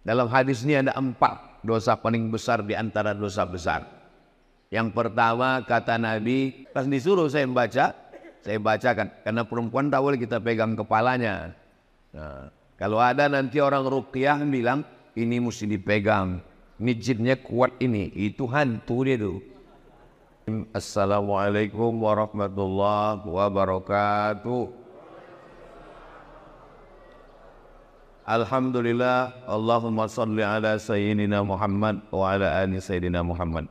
Dalam hadis ini ada 4 dosa paling besar di antara dosa besar. Yang pertama kata Nabi, pas disuruh saya bacakan. Karena perempuan tak boleh kita pegang kepalanya. Nah, kalau ada nanti orang ruqyah bilang, ini mesti dipegang. Ini jinnya kuat ini. Itu hantu dia tuh. Assalamualaikum warahmatullahi wabarakatuh. Alhamdulillah, Allahumma salli ala Sayyidina Muhammad wa ala ali Sayyidina Muhammad.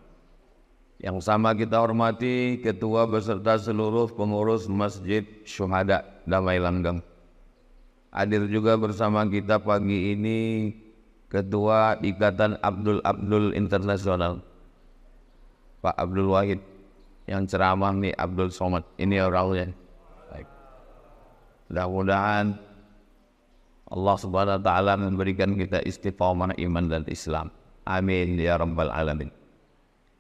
Yang sama kita hormati ketua beserta seluruh pengurus Masjid Syuhada Damai Langgeng. Hadir juga bersama kita pagi ini Ketua Ikatan Abdul Internasional, Pak Abdul Wahid. Yang ceramah nih Abdul Somad. Ini orangnya. Baik. Mudah-mudahan Allah Subhanahu wa taala memberikan kita istiqamah iman dan Islam. Amin ya rabbal alamin.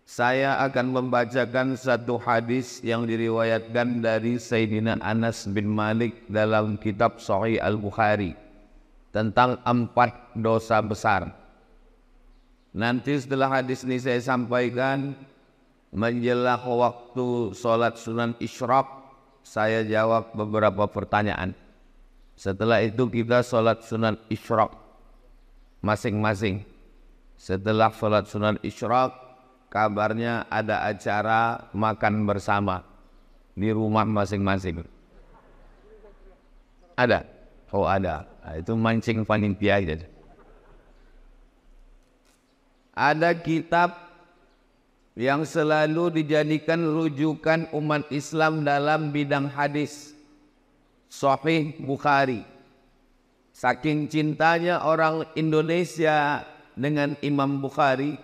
Saya akan membacakan satu hadis yang diriwayatkan dari Sayyidina Anas bin Malik dalam kitab Sahih Al-Bukhari tentang 4 dosa besar. Nanti setelah hadis ini saya sampaikan, menjelang waktu sholat sunan isyraq, saya jawab beberapa pertanyaan. Setelah itu kita sholat sunan isyraq masing-masing. Setelah sholat sunan isyraq, kabarnya ada acara makan bersama di rumah masing-masing. Ada? Oh ada. Nah, itu mancing panitia aja. Ada kitab yang selalu dijadikan rujukan umat Islam dalam bidang hadis, Sahih Bukhari. Saking cintanya orang Indonesia dengan Imam Bukhari,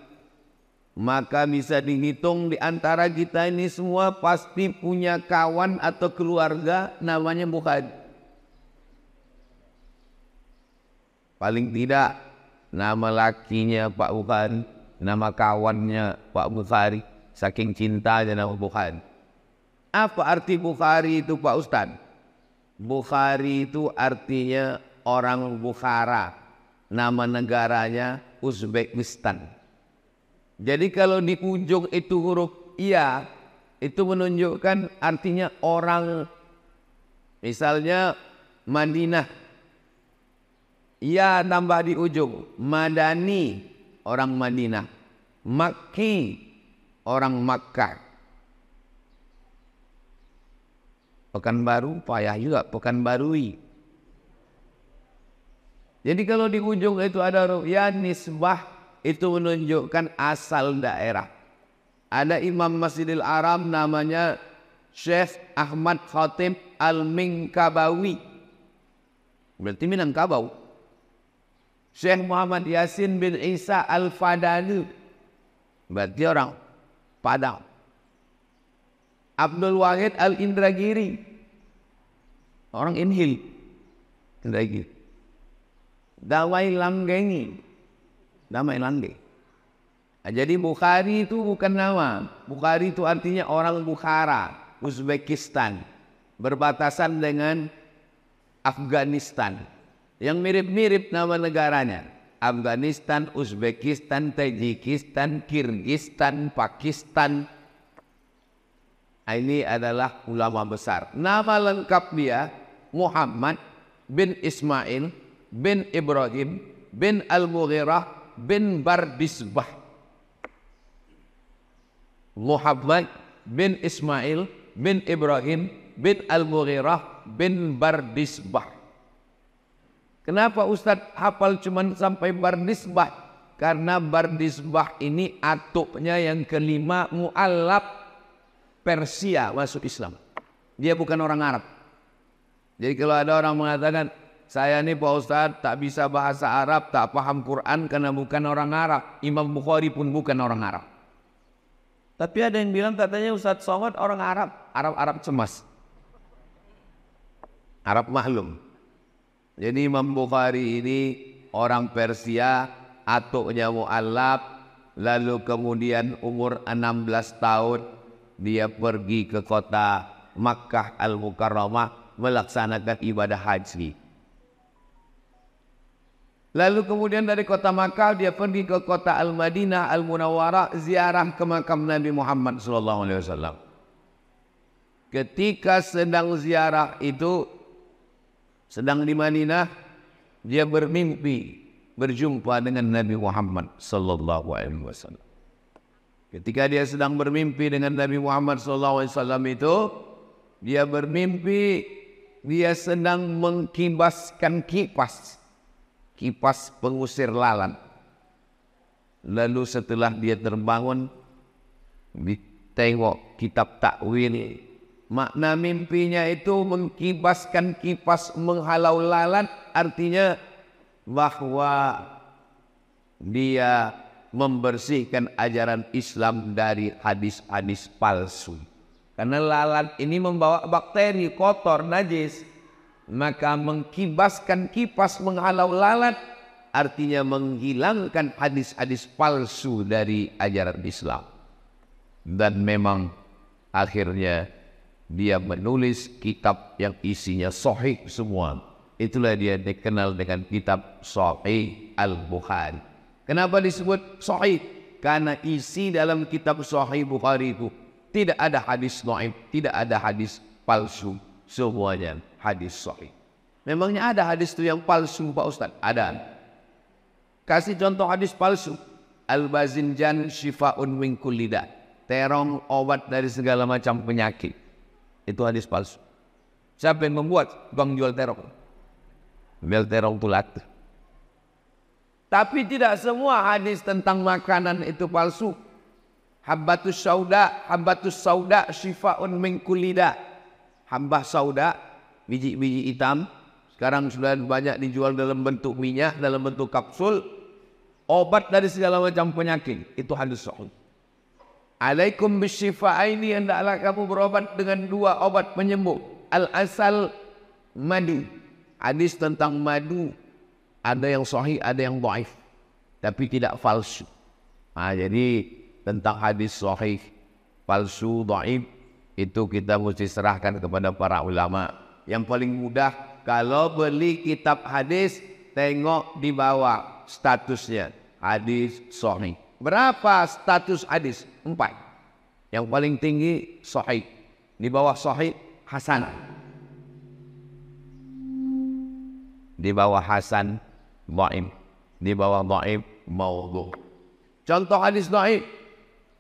maka bisa dihitung di antara kita ini semua pasti punya kawan atau keluarga namanya Bukhari. Paling tidak nama lakinya Pak Bukhari, nama kawannya Pak Bukhari, saking cintanya nama Bukhari. Apa arti Bukhari itu Pak Ustadz? Bukhari itu artinya orang Bukhara, nama negaranya Uzbekistan. Jadi kalau di ujung itu huruf iya, itu menunjukkan artinya orang, misalnya Madinah, iya tambah di ujung, Madani, orang Madinah, Makki, orang Makkah. Pekanbaru, payah juga, Pekanbarui. Jadi kalau di ujung itu ada huruf ya, nisbah, itu menunjukkan asal daerah. Ada Imam Masjidil Haram namanya Syekh Ahmad Khatib Al-Minkabawi, berarti Minangkabau. Syekh Muhammad Yasin bin Isa Al-Fadani, berarti orang Padang. Abdul Wahid Al-Indragiri, orang Inhil, Indragiri. Damai Langgengi, Damai Langge. Nah, jadi Bukhari itu bukan nama. Bukhari itu artinya orang Bukhara, Uzbekistan, berbatasan dengan Afghanistan. Yang mirip-mirip nama negaranya, Afghanistan, Uzbekistan, Tajikistan, Kirgistan, Pakistan. Ini adalah ulama besar. Nama lengkap dia Muhammad bin Ismail bin Ibrahim bin Al-Mughirah bin Bardisbah. Muhammad bin Ismail bin Ibrahim bin Al-Mughirah bin Bardisbah. Kenapa Ustadz hafal cuman sampai Bardisbah? Karena Bardisbah ini atuknya yang kelima, mu'allab Persia masuk Islam. Dia bukan orang Arab. Jadi kalau ada orang mengatakan, saya ini Pak Ustadz tak bisa bahasa Arab, tak paham Quran karena bukan orang Arab. Imam Bukhari pun bukan orang Arab. Tapi ada yang bilang katanya Ustadz Somad orang Arab. Arab cemas, Arab maklum. Jadi Imam Bukhari ini orang Persia, atuknya mu'allab, lalu kemudian umur 16 tahun dia pergi ke kota Makkah Al-Mukarramah melaksanakan ibadah haji. Lalu kemudian dari kota Makkah dia pergi ke kota Al-Madinah Al-Munawwarah ziarah ke makam Nabi Muhammad SAW. Ketika sedang ziarah itu, sedang di Madinah, dia bermimpi berjumpa dengan Nabi Muhammad SAW. Ketika dia sedang bermimpi dengan Nabi Muhammad SAW itu, dia bermimpi dia sedang mengkibaskan kipas pengusir lalat. Lalu setelah dia terbangun, ditengok kitab takwil, makna mimpinya itu mengkibaskan kipas menghalau lalat, artinya bahwa dia membersihkan ajaran Islam dari hadis-hadis palsu. Karena lalat ini membawa bakteri kotor, najis. Maka mengkibaskan kipas menghalau lalat artinya menghilangkan hadis-hadis palsu dari ajaran Islam. Dan memang akhirnya dia menulis kitab yang isinya sahih semua. Itulah dia dikenal dengan kitab Sahih Al-Bukhari. Kenapa disebut sahih? Karena isi dalam kitab Sahih Bukhari itu tidak ada hadis dhaif, tidak ada hadis palsu, semuanya hadis sahih. Memangnya ada hadis itu yang palsu Pak Ustaz? Ada. Kasih contoh hadis palsu. Al-Bazinjan syifa'un min kulli da'. Terong obat dari segala macam penyakit. Itu hadis palsu. Siapa yang membuat? Bang jual terong. Jual terong tulat. Tapi tidak semua hadis tentang makanan itu palsu. Habbatus sauda syifa'un min kulli da'. Habbah sauda, biji-biji hitam, sekarang sudah banyak dijual dalam bentuk minyak, dalam bentuk kapsul. Obat dari segala macam penyakit. Itu hadis sahih. Alaikum bisyifa'aini, hendaklah kamu berobat dengan dua obat penyembuh. Al-asal, madu. Hadis tentang madu ada yang sahih, ada yang dhaif, tapi tidak palsu. Jadi tentang hadis sahih, palsu, dhaif, itu kita mesti serahkan kepada para ulama. Yang paling mudah, kalau beli kitab hadis, tengok di bawah statusnya. Hadis sahih. Berapa status hadis? 4. Yang paling tinggi sahih. Di bawah sahih, hasan. Di bawah hasan, dhaif. Di bawah dhaif, maudhu'. Contoh hadis dhaif.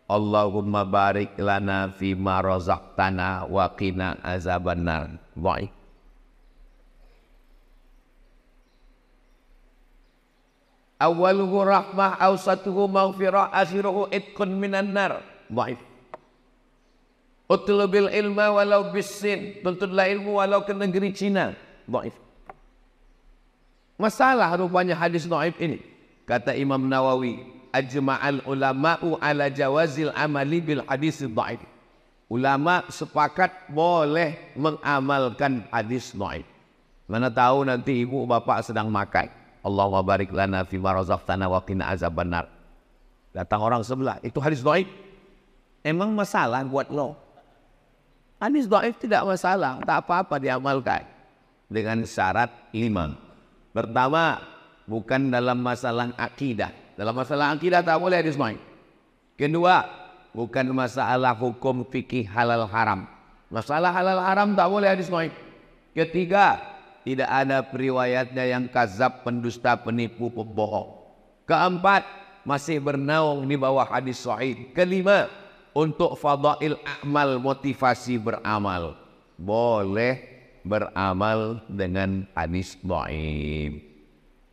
Allahumma barik lana fima razaqtana wa qina azabannar. Dhaif. Awaluhu rahmah, awsatuhu maghfirah, akhiruhu itqun minan nar. Dhaif. Utlubil ilma walau bisin, tuntutlah ilmu walau ke negeri Cina. Dhaif. Masalah rupanya hadis dhaif ini. Kata Imam Nawawi, ajma'al ulama'u ala jawazil amali bil hadis dhaif. Ulama sepakat boleh mengamalkan hadis dhaif. Mana tahu nanti ibu bapak sedang makan. Allahumma barik lana fima razaqtana wa qina azabannar. Datang orang sebelah, itu hadis dhaif. Emang masalah buat lo? Hadis dhaif tidak masalah, tak apa-apa diamalkan. Dengan syarat 5. Pertama, bukan dalam masalah akidah. Dalam masalah akidah tak boleh hadis dhaif. Kedua, bukan masalah hukum fikih halal haram. Masalah halal haram tak boleh hadis dhaif. Ketiga, tidak ada periwayatnya yang kazab, pendusta, penipu, pembohong. Keempat, masih bernaung di bawah hadis sahih. Kelima, untuk fadail amal, motivasi beramal. Boleh beramal dengan hadis dhaif.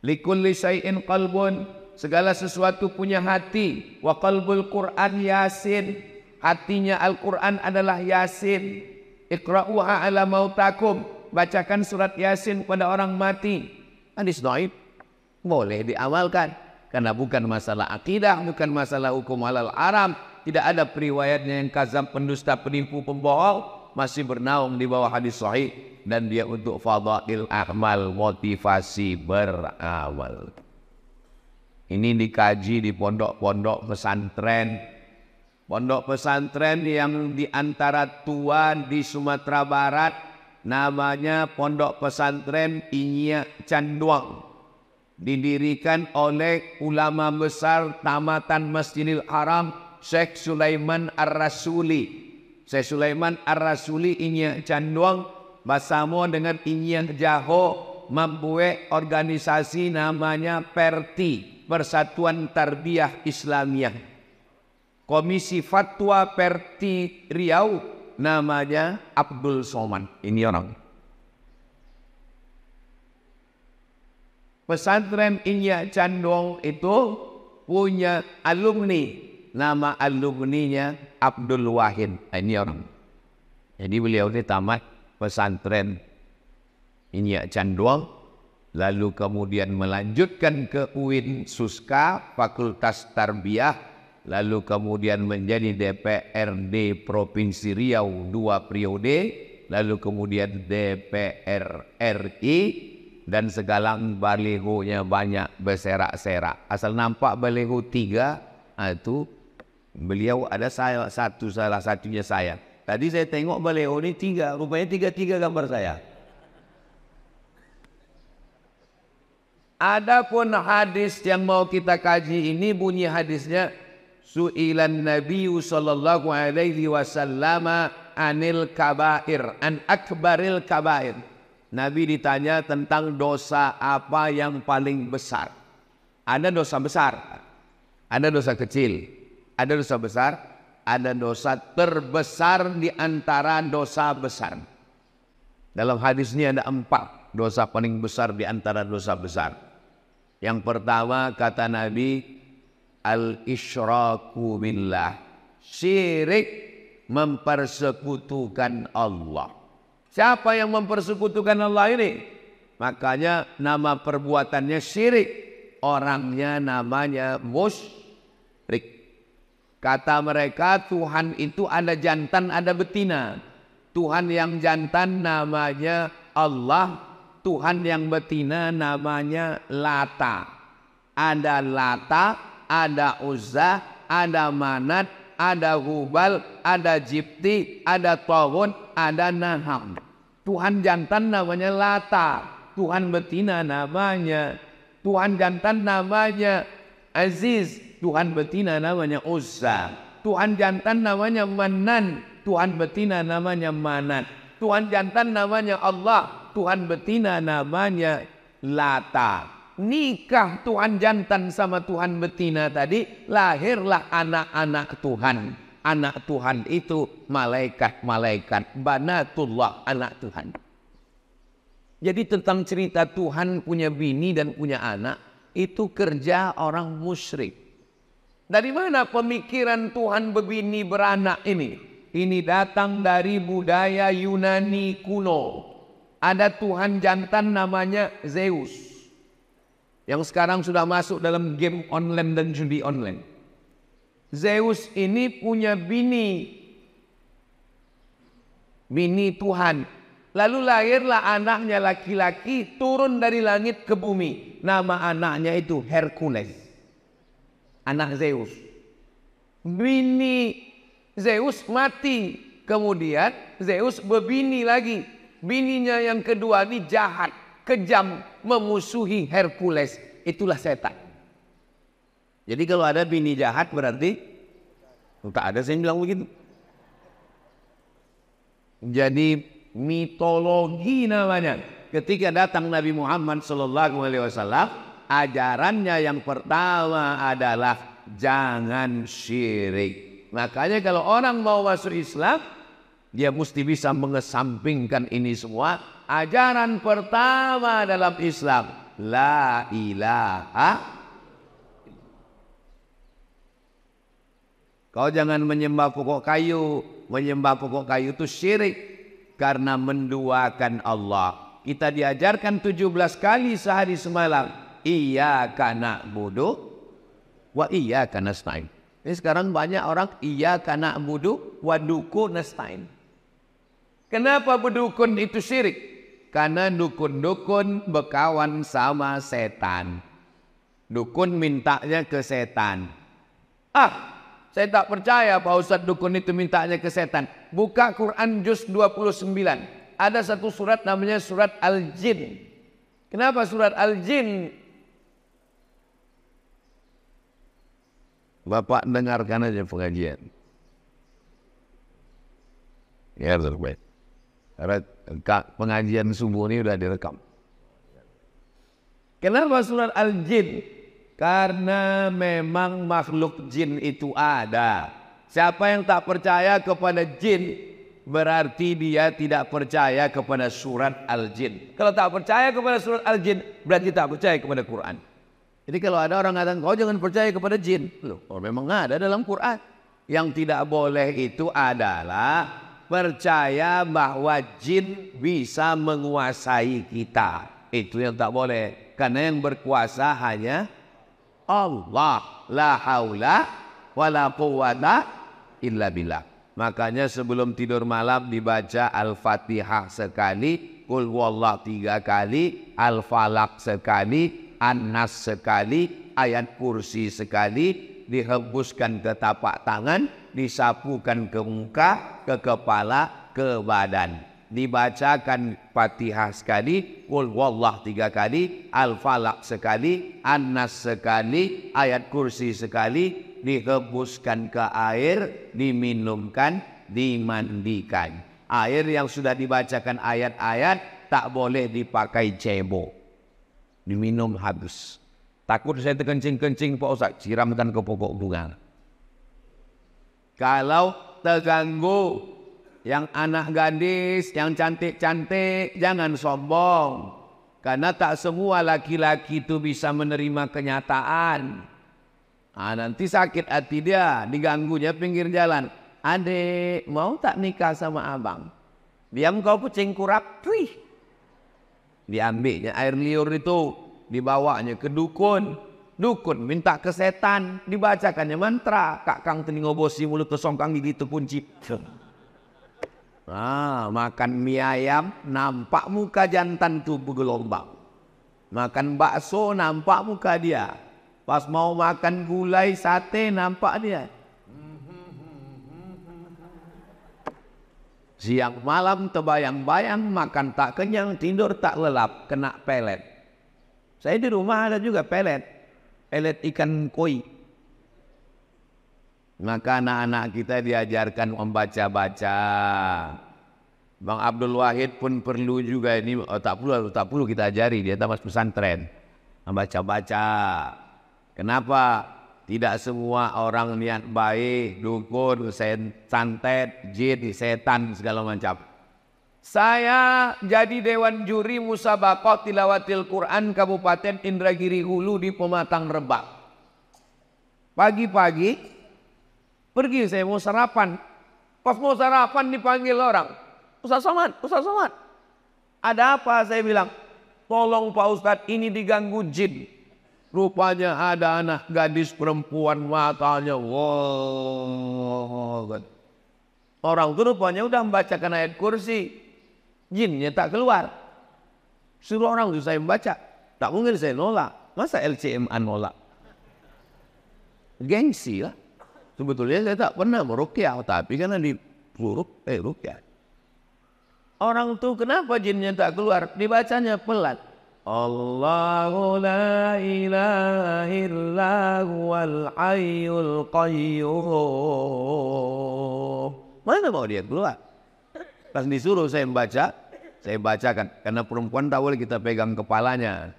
Likulli syai'in qalbun, segala sesuatu punya hati. Wa qalbul Qur'an Yasin, hatinya Al-Quran adalah Yasin. Iqra'uha ala mautakum, bacakan surat Yasin pada orang mati. Hadis dhaif boleh diamalkan karena bukan masalah akidah, bukan masalah hukum halal haram. Tidak ada periwayatnya yang kazab, pendusta, penipu, pembohong. Masih bernaung di bawah hadis sahih dan dia untuk fadail amal, motivasi beramal. Ini dikaji di pondok-pondok pesantren. Pondok pesantren yang di antara tua di Sumatera Barat, namanya Pondok Pesantren Inya Canduang. didirikan oleh ulama besar tamatan Masjidil Haram Syekh Sulaiman Ar-Rasuli. Syekh Sulaiman Ar-Rasuli inya canduang bersama dengan inya Jaho membuat organisasi namanya PERTI, Persatuan Tarbiyah Islamiyah. Komisi Fatwa PERTI Riau namanya Abdul Somad. Ini orang. Pesantren Inya Candong itu punya alumni. Nama alumninya Abdul Wahid. Ini orang. Jadi beliau ini tamat pesantren Inya Candong, lalu kemudian melanjutkan ke UIN Suska, Fakultas Tarbiyah, lalu kemudian menjadi DPRD Provinsi Riau 2 periode, lalu kemudian DPR RI, dan segala balihonya banyak berserak-serak. Asal nampak baliho 3, itu beliau ada salah satunya saya. Tadi saya tengok baliho ini 3, rupanya 3 gambar saya. Adapun hadis yang mau kita kaji ini bunyi hadisnya, su'ilan Nabiyu sallallahu alaihi wasallam anil kabair, an akbaril kabair. Nabi ditanya tentang dosa apa yang paling besar. Ada dosa besar, ada dosa kecil, ada dosa besar, ada dosa terbesar di antara dosa besar. Dalam hadis ini ada 4 dosa paling besar di antara dosa besar. Yang pertama kata Nabi, al-isyraku billah, syirik, mempersekutukan Allah. Siapa yang mempersekutukan Allah ini? Makanya nama perbuatannya syirik, orangnya namanya musyrik. Kata mereka Tuhan itu ada jantan ada betina. Tuhan yang jantan namanya Allah, Tuhan yang betina namanya Lata. Ada Lata, ada Uzza, ada Manat, ada Hubal, ada Jibti, ada Tawun, ada Naham. Tuhan jantan namanya Lata, Tuhan betina namanya, Tuhan jantan namanya Aziz, Tuhan betina namanya Uzza. Tuhan jantan namanya Manan, Tuhan betina namanya Manat. Tuhan jantan namanya Allah, Tuhan betina namanya Lata. Nikah Tuhan jantan sama Tuhan betina tadi, lahirlah anak-anak Tuhan. Anak Tuhan itu malaikat-malaikat, banatullah, anak Tuhan. Jadi tentang cerita Tuhan punya bini dan punya anak, itu kerja orang musyrik. Dari mana pemikiran Tuhan berbini beranak ini? Ini datang dari budaya Yunani kuno. Ada Tuhan jantan namanya Zeus, yang sekarang sudah masuk dalam game online dan judi online. Zeus ini punya bini Tuhan. Lalu lahirlah anaknya laki-laki turun dari langit ke bumi. Nama anaknya itu Hercules, anak Zeus. Bini Zeus mati. Kemudian Zeus berbini lagi. Bininya yang kedua ini jahat, kejam, memusuhi Hercules. Itulah setan. Jadi kalau ada bini jahat berarti tak ada saya bilang begitu. Jadi mitologi namanya. Ketika datang Nabi Muhammad SAW, ajarannya yang pertama adalah jangan syirik. Makanya kalau orang mau masuk Islam, dia mesti bisa mengesampingkan ini semua. Ajaran pertama dalam Islam, la ilaha. Kau jangan menyembah pokok kayu. Menyembah pokok kayu itu syirik, karena menduakan Allah. Kita diajarkan 17 kali sehari semalam, iyyaka na'budu wa iyyaka nasta'in. Ini sekarang banyak orang iyyaka na'budu wa duku nasta'in. Kenapa berdukun itu syirik? Karena dukun-dukun berkawan sama setan. Dukun mintanya ke setan. Saya tak percaya Pak Ustadz dukun itu mintanya ke setan. Buka Quran juz 29. Ada satu surat namanya surat Al-Jin. Kenapa surat Al-Jin Bapak dengarkan aja pengajian. Ya, terbaik. Karena pengajian subuh ini udah direkam. Kenapa surat Al-Jin? Karena memang makhluk jin itu ada. Siapa yang tak percaya kepada jin, berarti dia tidak percaya kepada surat Al-Jin. Kalau tak percaya kepada surat Al-Jin, berarti tak percaya kepada Quran. Jadi kalau ada orang mengatakan, kau jangan percaya kepada jin. Loh, memang ada dalam Quran. Yang tidak boleh itu adalah percaya bahwa jin bisa menguasai kita. Itu yang tak boleh. Karena yang berkuasa hanya Allah. La haula wa la quwwata illa billah. Makanya sebelum tidur malam dibaca Al-Fatihah sekali, Qul huwallahu 3 kali, Al-Falaq sekali, An-Nas sekali, ayat kursi sekali, dihembuskan ke tapak tangan, disapukan ke muka, ke kepala, ke badan. Dibacakan Fatihah sekali, Qul huwallahu 3 kali, Al-Falaq sekali, An-Nas sekali, ayat kursi sekali, dihembuskan ke air, diminumkan, dimandikan. Air yang sudah dibacakan ayat-ayat tak boleh dipakai cebok. Diminum habis. Takut saya terkencing-kencing Pak Ustaz, siramkan ke pokok bunga. Kalau terganggu, yang anak gadis, yang cantik-cantik, jangan sombong. Karena tak semua laki-laki itu bisa menerima kenyataan. Nanti sakit hati dia, diganggunya pinggir jalan. Adek, mau tak nikah sama abang? Diam kau kucing kurap, wih. Diambilnya air liur itu, dibawanya ke dukun. Dukun minta ke setan, dibacakannya mantra. Kakang telinga bosi mulut kesongkang gigi terkunci. Makan mie ayam, nampak muka jantan tubuh gelombang. Makan bakso, nampak muka dia. Pas mau makan gulai sate, nampak dia. Siang malam terbayang-bayang, makan tak kenyang, tidur tak lelap, kena pelet. Saya di rumah ada juga pelet. Pelet ikan koi. Maka anak-anak kita diajarkan membaca-baca. Bang Abdul Wahid pun perlu juga ini, tak perlu kita ajari, dia tamat pesantren. Membaca-baca. Kenapa? Tidak semua orang niat baik, dukun, santet, jin, setan, segala macam. Saya jadi dewan juri musabaqah tilawatil Quran Kabupaten Indragiri Hulu di Pematang Rebak. Pagi-pagi pergi saya mau sarapan. Pas mau sarapan dipanggil orang. Ustaz Somad, Ustaz Somad. Ada apa? Saya bilang, tolong Pak Ustadz, ini diganggu jin. Rupanya ada anak gadis perempuan, matanya wow. Orang itu rupanya udah membacakan ayat kursi, jinnya tak keluar. Suruh orang itu saya membaca, tak mungkin saya nolak. Masa LCMA nolak? Gengsi lah. Sebetulnya saya tak pernah meruqyah, tapi karena disuruh ruqyah. Orang itu kenapa jinnya tak keluar? Dibacanya pelan. Allahu la ilaha illa huwal hayyul qayyum. Mana mau dia keluar? Pas disuruh saya membaca, saya bacakan. Karena perempuan tak boleh kita pegang kepalanya.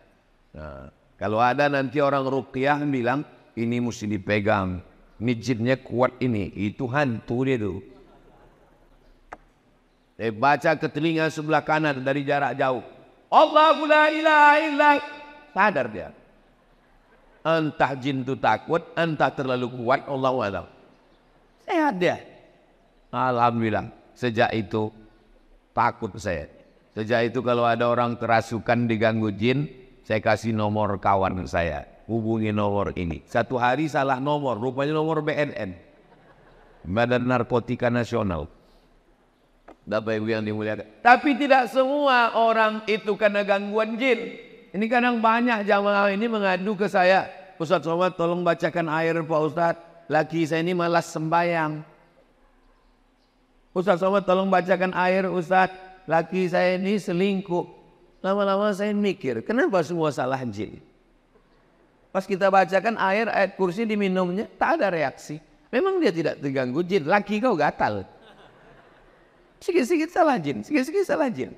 Nah, kalau ada nanti orang ruqyah bilang, ini mesti dipegang. Ini jinnya kuat ini. Itu hantu dia tuh. Saya baca ke telinga sebelah kanan dari jarak jauh. Allahu la ilaha illa. Sadar dia. Entah jin itu takut, entah terlalu kuat, Allahu a'lam. Sehat dia. Alhamdulillah. Sejak itu takut saya. Sejak itu kalau ada orang kerasukan diganggu jin, saya kasih nomor kawan saya. Hubungi nomor ini. Satu hari salah nomor, rupanya nomor BNN. Badan Narkotika Nasional. Bapak Ibu yang dimuliakan. Tapi tidak semua orang itu karena gangguan jin. Ini kadang banyak jamaah ini mengadu ke saya. Ustaz Somad tolong bacakan air Pak Ustaz. Laki saya ini malas sembahyang. Ustaz Somad tolong bacakan air Ustaz. Laki saya ini selingkuh. Lama-lama saya mikir, kenapa semua salah jin? Pas kita bacakan ayat kursi diminumnya, tak ada reaksi. Memang dia tidak terganggu jin, laki kau gatal. Sikit-sikit salah jin, sikit-sikit salah jin.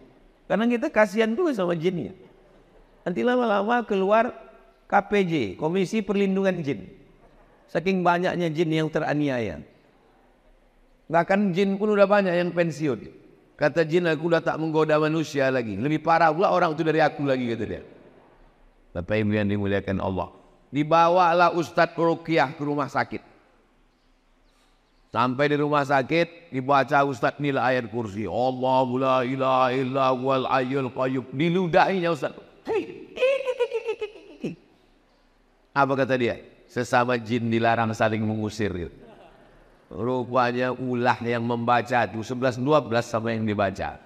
Karena kita kasihan juga sama jinnya. Nanti lama-lama keluar KPJ, Komisi Perlindungan Jin. Saking banyaknya jin yang teraniaya. Bahkan jin pun udah banyak yang pensiun. Kata jin, aku udah tak menggoda manusia lagi. Lebih parah pula orang itu dari aku lagi, kata dia. Bapak Ibu yang dimuliakan Allah. Dibawalah Ustadz Ruqyah ke rumah sakit. Sampai di rumah sakit, dibaca Ustadz nilai ayat kursi. Allahu la ilaha illa huwal hayyul qayyum. Diludahinya Ustadz. Apa kata dia? Sesama jin dilarang saling mengusir. Rupanya ulah yang membaca itu 11-12 sama yang dibaca.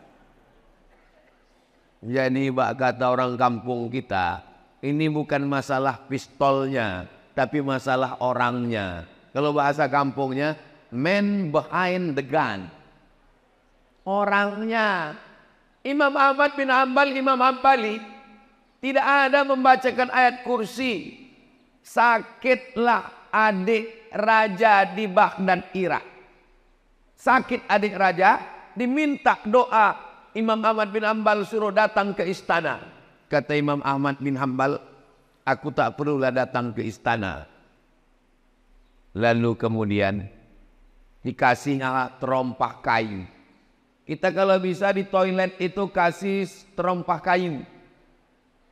Jadi kata orang kampung kita, ini bukan masalah pistolnya, tapi masalah orangnya. Kalau bahasa kampungnya, man behind the gun. Orangnya. Imam Ahmad bin Hanbal, Imam Hambali tidak ada membacakan ayat kursi. Sakitlah adik raja di Baghdad, Irak. Sakit adik raja, diminta doa. Imam Ahmad bin Hanbal suruh datang ke istana. Kata Imam Ahmad bin Hanbal, aku tak perlulah datang ke istana. Lalu kemudian dikasihnya terompah kayu. Kita kalau bisa di toilet itu kasih terompah kayu.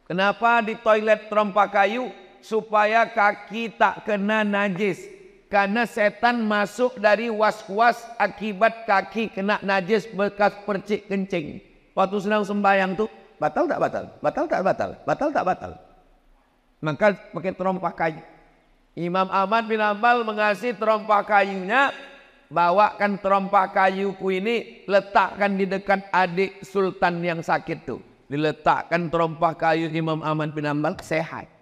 Kenapa di toilet terompah kayu? Supaya kaki tak kena najis. Karena setan masuk dari was-was akibat kaki kena najis bekas percik kencing. Waktu sedang sembahyang tuh, batal tak batal? Batal tak batal? Batal tak batal? Maka pakai terompah kayu. Imam Ahmad bin Hanbal mengasih terompah kayunya. Bawakan terompah kayuku ini, letakkan di dekat adik sultan yang sakit tuh. Diletakkan terompah kayu Imam Ahmad bin Hanbal, sehat.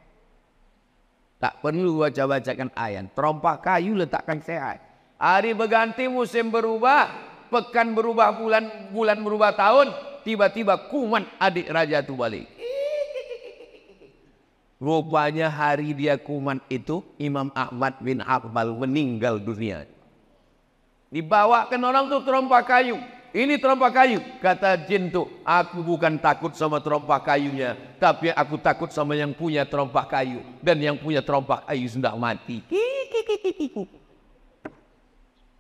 Tak perlu baca-bacakan ayat. Terompah kayu letakkan sehat. Hari berganti, musim berubah, pekan berubah, bulan berubah tahun. Tiba-tiba kuman adik raja itu balik. Rupanya hari dia kuman itu, Imam Ahmad bin Hanbal meninggal dunia. Dibawakan orang tuh terompah kayu. Ini terompah kayu. Kata jin tuh, aku bukan takut sama terompah kayunya, tapi aku takut sama yang punya terompah kayu. Dan yang punya terompah kayu sudah mati.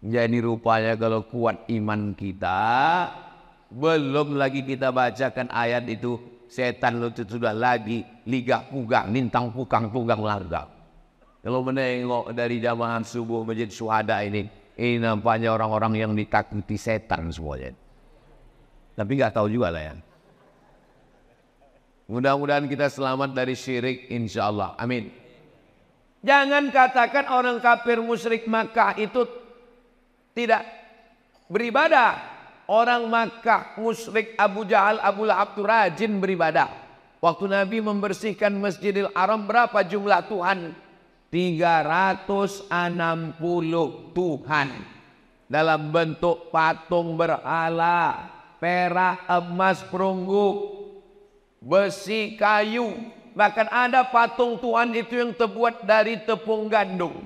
Jadi rupanya kalau kuat iman kita, belum lagi kita bacakan ayat itu, setan itu sudah lagi ligah pugang, nintang pukang tunggang larga. Kalau menengok dari jamaah subuh Masjid Syuhada ini nampaknya orang-orang yang ditakuti setan semuanya. Tapi nggak tahu juga lah ya. Mudah-mudahan kita selamat dari syirik, insya Allah. Amin. Jangan katakan orang kafir musyrik Makkah itu tidak beribadah. Orang Makkah musyrik Abu Jahal, Abu Lahab itu rajin beribadah. Waktu Nabi membersihkan Masjidil Haram, berapa jumlah Tuhan? 360 Tuhan dalam bentuk patung berhala, perak, emas, perunggu, besi, kayu. Bahkan ada patung Tuhan itu yang terbuat dari tepung gandum.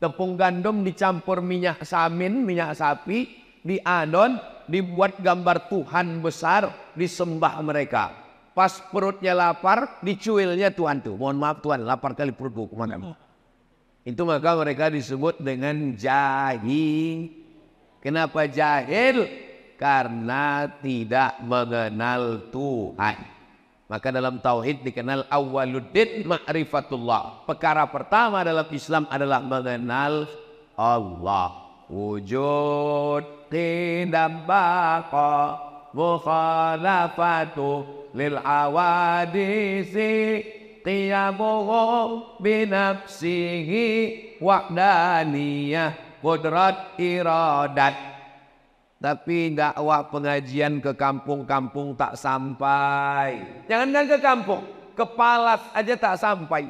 Tepung gandum dicampur minyak samin, minyak sapi, diadon, dibuat gambar Tuhan besar, disembah mereka. Pas perutnya lapar, dicuilnya Tuhan tuh. Mohon maaf Tuhan, lapar kali perutku, kemana? Itu maka mereka disebut dengan jahil. Kenapa jahil? Karena tidak mengenal Tuhan. Maka dalam tauhid dikenal awwaluddin ma'rifatullah. Perkara pertama dalam Islam adalah mengenal Allah. Wujud tidak baqa mukhalafatu lil awadisi qiyamuhu binafsihi wahdaniyah qudrat iradat. Tapi dakwah pengajian ke kampung-kampung tak sampai. Jangankan ke kampung, ke Palas aja tak sampai.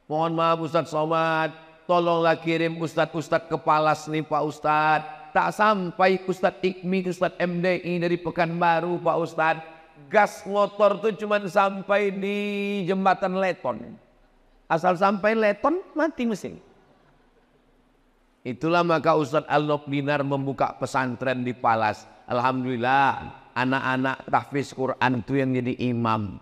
Mohon maaf Ustadz Somad, tolonglah kirim Ustadz-Ustadz ke Palas nih Pak Ustadz. Tak sampai Ustadz Ikmi, Ustadz MDI dari Pekanbaru Pak Ustadz. Gas motor tuh cuma sampai di jembatan Leton. Asal sampai leton, mati mesin. Itulah maka Ustadz Al-Nokdinar membuka pesantren di Palas. Alhamdulillah, anak-anak tahfiz Quran itu yang jadi imam.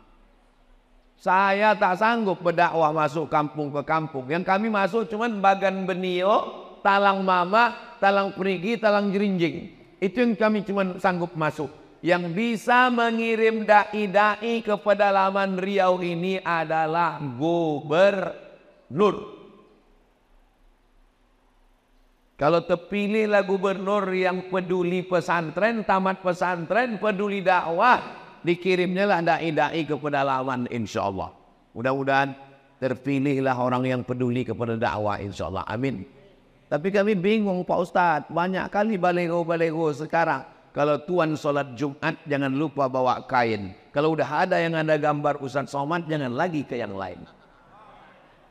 Saya tak sanggup berdakwah masuk kampung ke kampung. Yang kami masuk cuman Bagan Benio, Talang Mama, Talang Perigi, Talang Jerinjing. Itu yang kami cuman sanggup masuk. Yang bisa mengirim dai-dai ke pedalaman Riau ini adalah gubernur. Kalau terpilihlah gubernur yang peduli pesantren, tamat pesantren, peduli dakwah, dikirimnya lah dai-dai ke pedalaman insya Allah. Mudah-mudahan terpilihlah orang yang peduli kepada dakwah insya Allah. Amin. Tapi kami bingung Pak Ustadz, banyak kali balego-balego sekarang. Kalau tuan sholat Jumat jangan lupa bawa kain. Kalau udah ada yang ada gambar Ustadz Somad jangan lagi ke yang lain.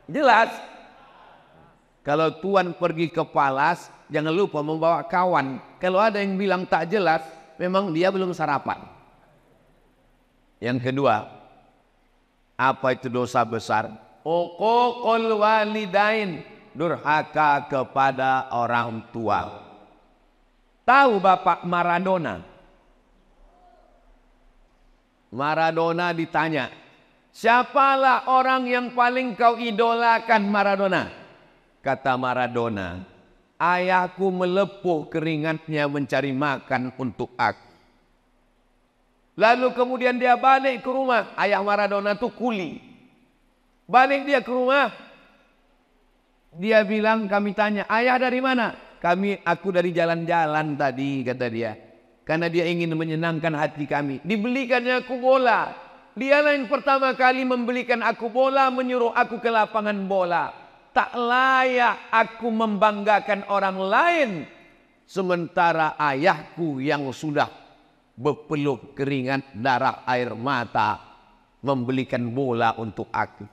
Jelas. Kalau tuan pergi ke Palas jangan lupa membawa kawan. Kalau ada yang bilang tak jelas memang dia belum sarapan. Yang kedua, apa itu dosa besar? Uququl walidain, durhaka kepada orang tua. Tahu Bapak Maradona? Maradona ditanya, siapalah orang yang paling kau idolakan Maradona? Kata Maradona, ayahku melepuh keringatnya mencari makan untuk aku. Lalu kemudian dia balik ke rumah. Ayah Maradona itu kuli. Balik dia ke rumah. Dia bilang, kami tanya, ayah dari mana? Aku dari jalan-jalan tadi, kata dia. Karena dia ingin menyenangkan hati kami. Dibelikannya aku bola. Dialah yang pertama kali membelikan aku bola, menyuruh aku ke lapangan bola. Tak layak aku membanggakan orang lain. Sementara ayahku yang sudah berpeluh keringat, darah, air mata, membelikan bola untuk aku.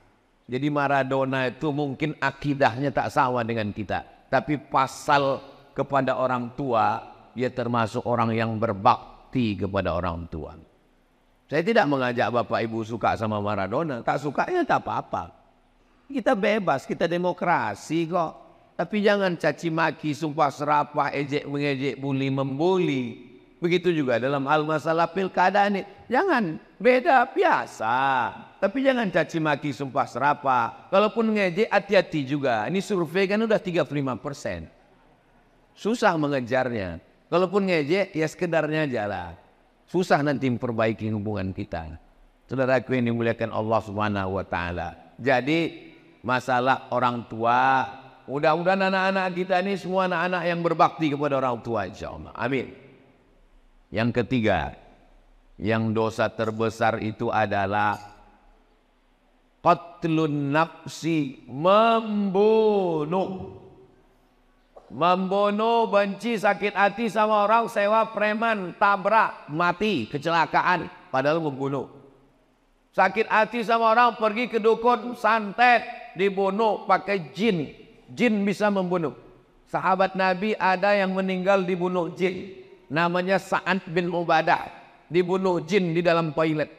Jadi Maradona itu mungkin akidahnya tak sama dengan kita. Tapi pasal kepada orang tua, dia termasuk orang yang berbakti kepada orang tua. Saya tidak mengajak Bapak Ibu suka sama Maradona. Tak sukanya tak apa-apa. Kita bebas, kita demokrasi kok. Tapi jangan caci maki, sumpah serapah, ejek mengejek, bully membuli. Begitu juga dalam hal masalah pilkada ini. Jangan, beda biasa. Tapi jangan caci maki, sumpah serapah. Kalaupun ngejek, hati-hati juga. Ini survei kan udah 35%. Susah mengejarnya. Kalaupun ngejek, ya sekedarnya aja lah. Susah nanti memperbaiki hubungan kita. Saudaraku yang dimuliakan Allah Subhanahu wa Ta'ala. Jadi, masalah orang tua, mudah-mudahan anak-anak kita ini semua anak-anak yang berbakti kepada orang tua, insyaallah. Amin. Yang ketiga, yang dosa terbesar itu adalah qatlun nafsi, membunuh. Membunuh, benci, sakit hati sama orang, sewa preman, tabrak, mati, kecelakaan, padahal membunuh. Sakit hati sama orang, pergi ke dukun, santet, dibunuh pakai jin. Jin bisa membunuh. Sahabat Nabi ada yang meninggal dibunuh jin. Namanya Sa'ad bin Ubadah. Dibunuh jin di dalam toilet.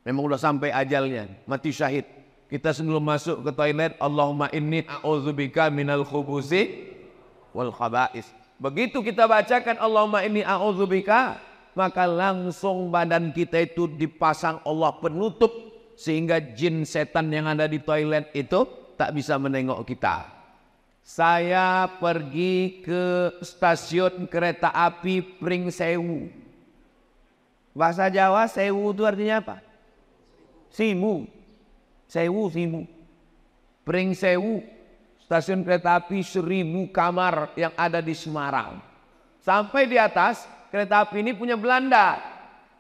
Memang udah sampai ajalnya, mati syahid. Kita sebelum masuk ke toilet, Allahumma inni a'udzubika minal khubusi wal khaba'is. Begitu kita bacakan Allahumma inni a'udzubika, maka langsung badan kita itu dipasang Allah penutup, sehingga jin setan yang ada di toilet itu tak bisa menengok kita. Saya pergi ke stasiun kereta api Pringsewu. Bahasa Jawa sewu itu artinya apa? Simu. Sewu, simu. Pringsewu, stasiun kereta api 1000 kamar yang ada di Semarang. Sampai di atas, kereta api ini punya Belanda.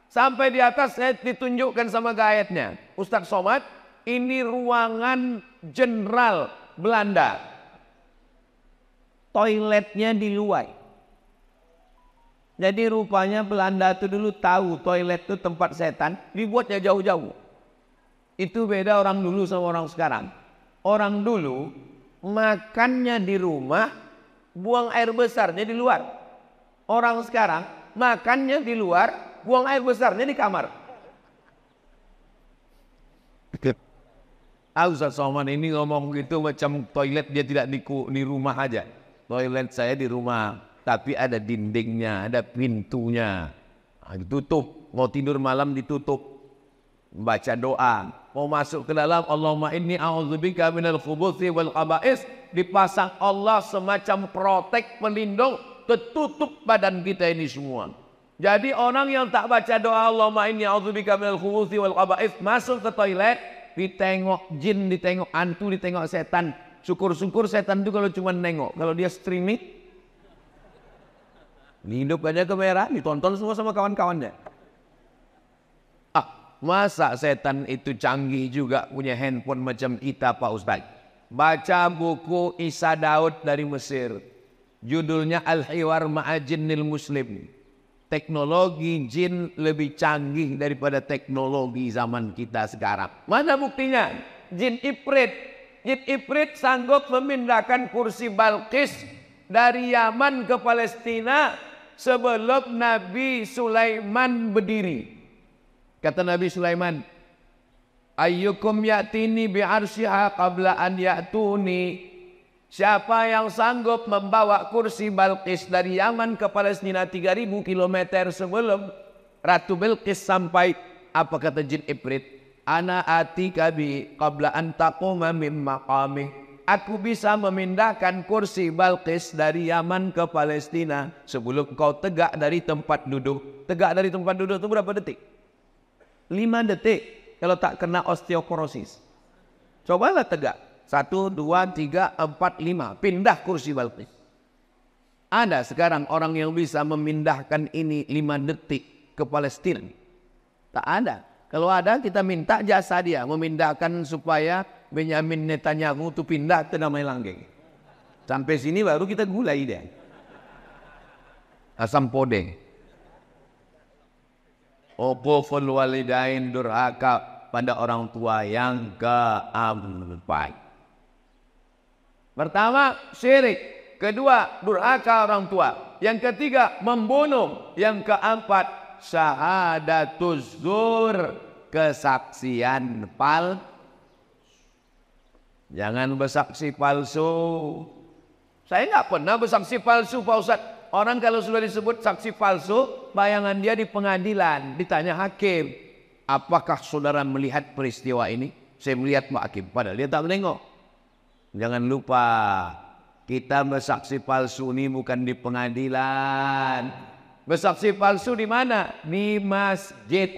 Sampai di atas saya ditunjukkan sama guide-nya. Ustadz Somad, ini ruangan jenderal Belanda. Toiletnya di luar. Jadi rupanya Belanda itu dulu tahu toilet itu tempat setan, dibuatnya jauh-jauh. Itu beda orang dulu sama orang sekarang. Orang dulu makannya di rumah, buang air besarnya di luar. Orang sekarang makannya di luar, buang air besarnya di kamar. Ustaz Somad ini ngomong gitu macam toilet dia tidak di rumah aja. Toilet saya di rumah, tapi ada dindingnya, ada pintunya. Ditutup, mau tidur malam ditutup. Baca doa, mau masuk ke dalam Allahumma inni a'udzubika minal khubuthi wal khaba'is, dipasang Allah semacam protek pelindung, tertutup badan kita ini semua. Jadi orang yang tak baca doa Allahumma inni a'udzubika minal khubuthi wal khaba'is, masuk ke toilet, ditengok jin, ditengok hantu, ditengok setan. Syukur-syukur setan itu kalau cuma nengok, kalau dia streaming, hidup aja kamera, ditonton semua sama kawan-kawannya. Masa setan itu canggih juga punya handphone macam kita Pak Ustaz. Baca buku Isa Daud dari Mesir. Judulnya Al-Hiwar Ma'ajinnil Muslim. Teknologi jin lebih canggih daripada teknologi zaman kita sekarang. Mana buktinya? Jin Ifrit. Jin Ifrit sanggup memindahkan kursi Balqis dari Yaman ke Palestina sebelum Nabi Sulaiman berdiri. Kata Nabi Sulaiman, ayyukum ya'tini bi'arsyiha qabla an ya'tuni. Siapa yang sanggup membawa kursi Balqis dari Yaman ke Palestina 3000 km sebelum Ratu Bilqis sampai, apa kata jin Ifrit? Ana atika bi qabla an taquma min maqami. Aku bisa memindahkan kursi Balqis dari Yaman ke Palestina sebelum kau tegak dari tempat duduk. Tegak dari tempat duduk itu berapa detik? 5 detik kalau tak kena osteoporosis. Cobalah tegak. 1, 2, 3, 4, 5. Pindah kursi Balqis. Ada sekarang orang yang bisa memindahkan ini 5 detik ke Palestina? Tak ada. Kalau ada kita minta jasa dia memindahkan supaya Benyamin Netanyahu itu pindah ke Damai Langgeng. Sampai sini baru kita gulai dia. Asam podeng. Uquful walidain, durhaka pada orang tua yang keempat. Pertama, syirik. Kedua, durhaka orang tua. Yang ketiga, membunuh. Yang keempat, syahadatuz zur, kesaksian palsu. Jangan bersaksi palsu. Saya nggak pernah bersaksi palsu Pak Ustaz. Orang kalau sudah disebut saksi palsu, bayangan dia di pengadilan, ditanya hakim, apakah saudara melihat peristiwa ini? Saya melihat Pak Hakim, padahal dia tak menengok. Jangan lupa, kita bersaksi palsu ini bukan di pengadilan. Bersaksi palsu di mana? Di masjid.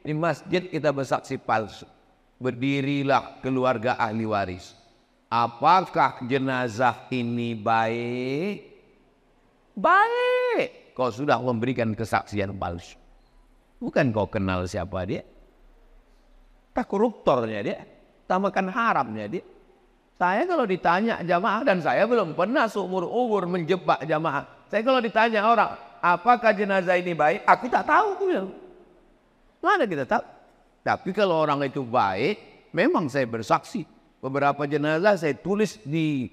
Di masjid kita bersaksi palsu. Berdirilah keluarga ahli waris. Apakah jenazah ini baik? Baik. Kau sudah memberikan kesaksian palsu. Bukan kau kenal siapa dia. Tak koruptornya dia. Tak makan haramnya dia. Saya kalau ditanya jamaah, dan saya belum pernah seumur-umur menjebak jamaah. Saya kalau ditanya orang, apakah jenazah ini baik? Aku tak tahu. Mana kita tahu? Tapi kalau orang itu baik, memang saya bersaksi. Beberapa jenazah saya tulis di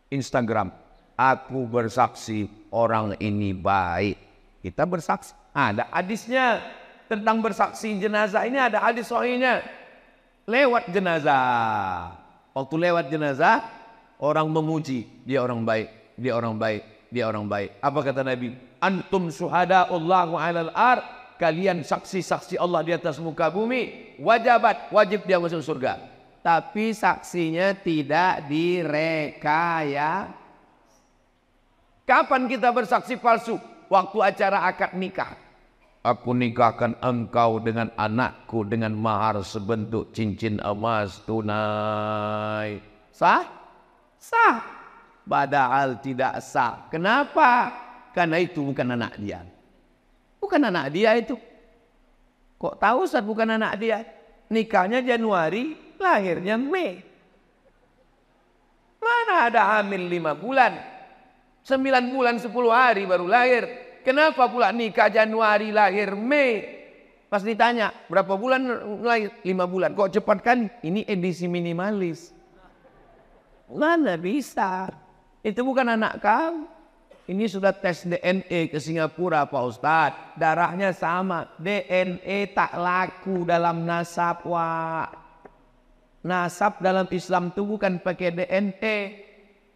Instagram. Aku bersaksi orang ini baik. Kita bersaksi. Ada hadisnya tentang bersaksi jenazah ini, ada hadis sahihnya. Lewat jenazah. Waktu lewat jenazah, orang memuji. Dia orang baik, dia orang baik, dia orang baik. Apa kata Nabi? Antum syuhada'ullahu alal ar. Kalian saksi-saksi Allah di atas muka bumi. Wajib dia masuk surga. Tapi saksinya tidak direkayasa. Kapan kita bersaksi palsu? Waktu acara akad nikah. Aku nikahkan engkau dengan anakku dengan mahar sebentuk cincin emas tunai. Sah? Sah. Padahal tidak sah. Kenapa? Karena itu bukan anak dia. Bukan anak dia itu. Kok tahu Ustaz bukan anak dia? Nikahnya Januari, lahirnya Mei. Mana ada hamil 5 bulan? 9 bulan 10 hari baru lahir. Kenapa pula nikah Januari lahir Mei? Pas ditanya berapa bulan lahir? 5 bulan. Kok cepat kan? Ini edisi minimalis. Mana bisa? Itu bukan anak kamu. Ini sudah tes DNA ke Singapura Pak Ustadz. Darahnya sama. DNA tak laku dalam nasab Wak. Nasab dalam Islam itu bukan pakai DNA.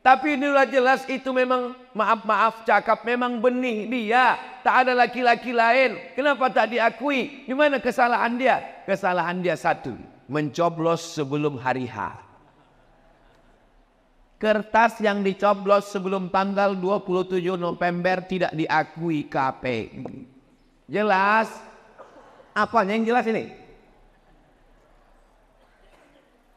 Tapi inilah jelas itu memang, maaf cakap, memang benih dia. Tak ada laki-laki lain. Kenapa tak diakui? Di mana kesalahan dia? Kesalahan dia satu, mencoblos sebelum hari H. Kertas yang dicoblos sebelum tanggal 27 November tidak diakui KPU. Jelas? Apanya yang jelas ini?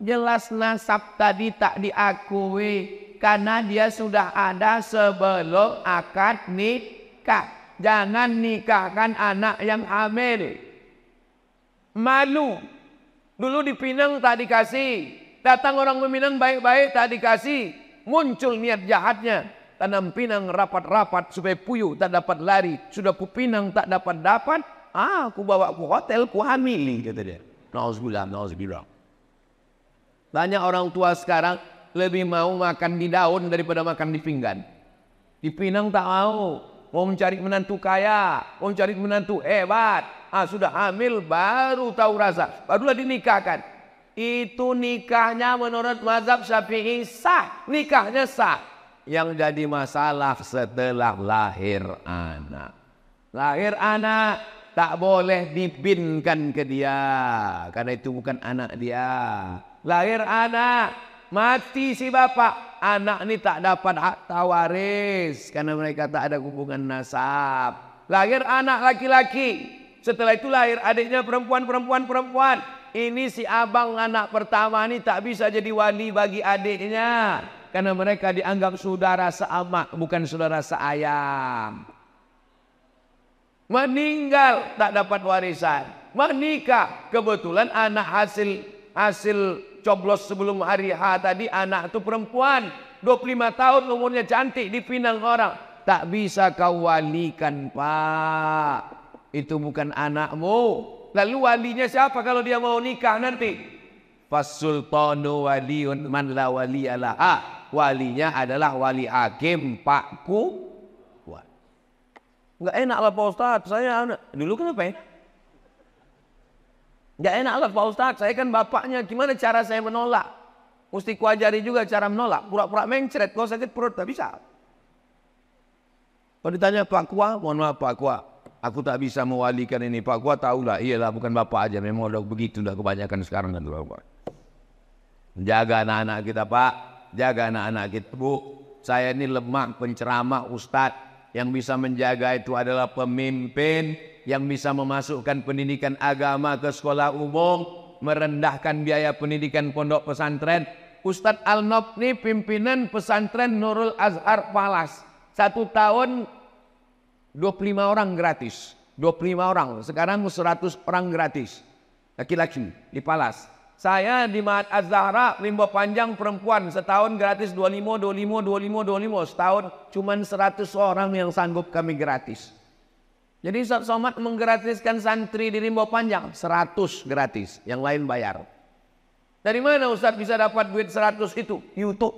Jelas nasab tadi tak diakui karena dia sudah ada sebelum akad nikah. Jangan nikahkan anak yang hamil. Malu. Dulu di Pinang tak dikasih. Datang orang meminang baik-baik tak dikasih. Muncul niat jahatnya. Tanam pinang rapat-rapat supaya puyuh tak dapat lari. Sudah Pinang tak dapat. Aku bawa ke hotel, ku hamili, kata dia. Nauzubillah. Banyak orang tua sekarang lebih mau makan di daun daripada makan di pinggan. Di Pinang tak mau. Mau mencari menantu kaya. Mau mencari menantu hebat. Sudah hamil baru tahu rasa. Barulah dinikahkan. Itu nikahnya menurut mazhab Syafi'i sah. Nikahnya sah. Yang jadi masalah setelah lahir anak. Lahir anak tak boleh dibinkan ke dia. Karena itu bukan anak dia. Lahir anak, mati si bapak. Anak ini tak dapat hak tawaris. Karena mereka tak ada hubungan nasab. Lahir anak laki-laki. Setelah itu lahir adiknya perempuan. Ini si abang anak pertama ini tak bisa jadi wali bagi adiknya. Karena mereka dianggap saudara seamak, bukan saudara seayam. Meninggal tak dapat warisan. Menikah, kebetulan anak hasil coblos sebelum hari H tadi, anak itu perempuan. 25 tahun umurnya, cantik, dipinang orang. Tak bisa kau walikan, Pak. Itu bukan anakmu. Lalu walinya siapa kalau dia mau nikah nanti? Fasultanu waliyun man la waliyalah. Walinya adalah wali hakim, Pakku. Enggak enak lah Pak Ustadz, saya dulu kenapa ya? Enggak enak lah Pak Ustadz, saya kan bapaknya. Gimana cara saya menolak? Mesti kuajari juga cara menolak. Pura-pura mencret, kalau sakit perut tak bisa. Kalau ditanya Pak Kua, mohon maaf Pak Kua, aku tak bisa mewalikan ini. Pak Kua tahulah, iyalah bukan bapak aja, memang udah begitu, udah kebanyakan sekarang kan. Jaga anak-anak kita Pak, jaga anak-anak kita Bu. Saya ini lemah penceramah Ustadz. Yang bisa menjaga itu adalah pemimpin yang bisa memasukkan pendidikan agama ke sekolah umum, merendahkan biaya pendidikan pondok pesantren. Ustadz Al-Nob ini pimpinan pesantren Nurul Azhar Palas. 1 tahun 25 orang gratis. 25 orang, sekarang 100 orang gratis. Laki-laki di Palas. Saya di Mahat Az-Zahra, Rimba Panjang perempuan, setahun gratis 25. Setahun cuman 100 orang yang sanggup kami gratis. Jadi Ustaz Somad menggratiskan santri di Rimba Panjang 100 gratis, yang lain bayar. Dari mana Ustaz bisa dapat duit 100 itu? YouTube.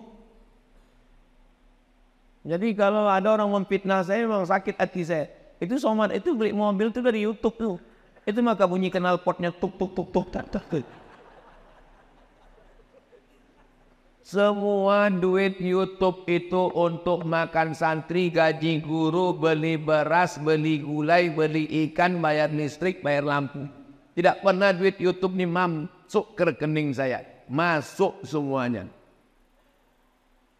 Jadi kalau ada orang memfitnah saya, memang sakit hati saya. Itu Somad itu beli mobil itu dari YouTube tuh. Itu maka bunyi knalpotnya tuk. Semua duit YouTube itu untuk makan santri, gaji guru, beli beras, beli gulai, beli ikan, bayar listrik, bayar lampu. Tidak pernah duit YouTube ini masuk ke rekening saya. Masuk semuanya.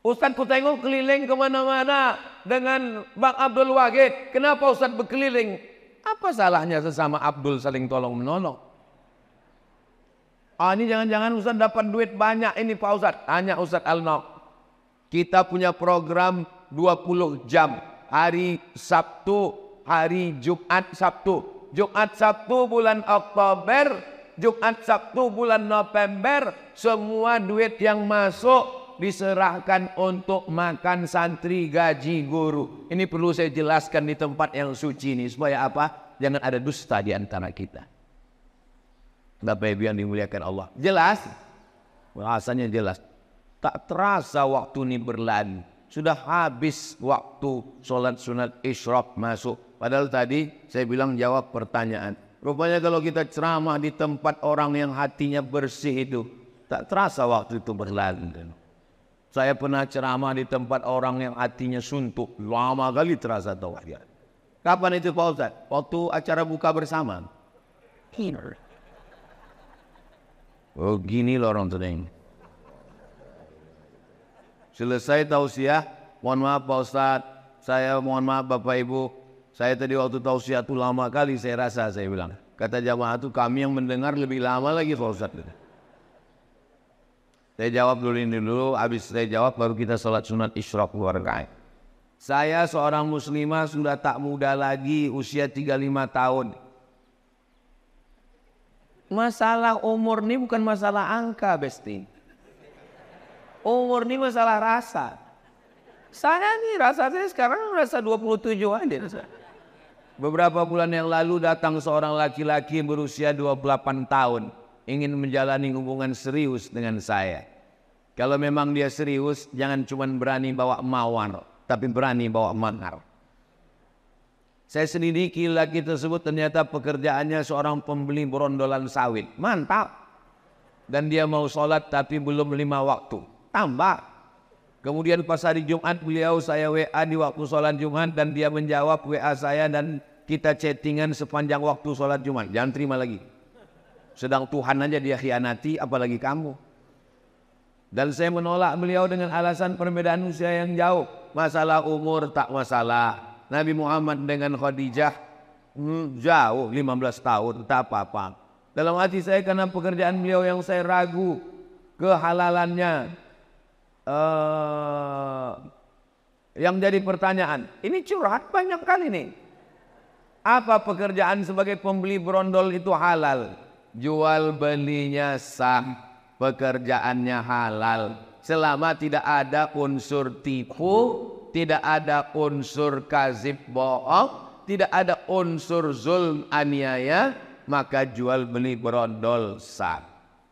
Ustadz ku tengok keliling kemana-mana dengan Bang Abdul Wahid. Kenapa Ustadz berkeliling? Apa salahnya sesama Abdul saling tolong menolong? Ini jangan-jangan Ustadz dapat duit banyak ini Pak Ustadz. Tanya Ustadz Al-Nob. Kita punya program 20 jam. Hari Sabtu, hari Jumat Sabtu. Jumat Sabtu bulan Oktober, Jumat Sabtu bulan November. Semua duit yang masuk diserahkan untuk makan santri, gaji guru. Ini perlu saya jelaskan di tempat yang suci ini. Supaya apa? Jangan ada dusta di antara kita. Bapak Ibu yang dimuliakan Allah. Jelas? Bahasanya jelas. Tak terasa waktu ini berlalu. Sudah habis waktu sholat sunat isyraq masuk. Padahal tadi saya bilang jawab pertanyaan. Rupanya kalau kita ceramah di tempat orang yang hatinya bersih itu, Tak terasa waktu itu berlalu. Saya pernah ceramah di tempat orang yang hatinya suntuk. Lama kali terasa tauhid. Kapan itu Pak Ustaz? Waktu acara buka bersama. Oh gini loh orang tadi. Selesai tausiah, mohon maaf Pak Ustaz. Saya mohon maaf Bapak Ibu. Saya tadi waktu tausiah itu lama kali saya rasa, saya bilang. Kata jamaah itu kami yang mendengar lebih lama lagi Pak Ustaz. Saya jawab dulu ini dulu, habis saya jawab baru kita sholat sunat isyraq 2 rakaat. Saya seorang muslimah sudah tak muda lagi, usia 35 tahun. Masalah umur ini bukan masalah angka, Besti. Umur ini masalah rasa. Saya nih rasa saya sekarang rasa 27 aja. Beberapa bulan yang lalu datang seorang laki-laki berusia 28 tahun. Ingin menjalani hubungan serius dengan saya. Kalau memang dia serius, jangan cuma berani bawa mawar, tapi berani bawa mahar. Saya selidiki laki tersebut ternyata pekerjaannya seorang pembeli berondolan sawit. Mantap. Dan dia mau sholat tapi belum 5 waktu. Tambah. Kemudian pas hari Jumat beliau saya WA di waktu sholat Jumat dan dia menjawab WA saya dan kita chattingan sepanjang waktu sholat Jumat. Jangan terima lagi. Sedang Tuhan aja dia khianati, apalagi kamu. Dan saya menolak beliau dengan alasan perbedaan usia yang jauh. Masalah umur tak masalah. Nabi Muhammad dengan Khadijah jauh 15 tahun, tak apa-apa. Dalam hati saya karena pekerjaan beliau yang saya ragu kehalalannya. Yang jadi pertanyaan, ini curhat banyak kali nih. Apa pekerjaan sebagai pembeli berondol itu halal? Jual belinya sah, pekerjaannya halal. Selama tidak ada unsur tipu, tidak ada unsur kazib bohong, tidak ada unsur zulm aniaya, maka jual beli berondol sah.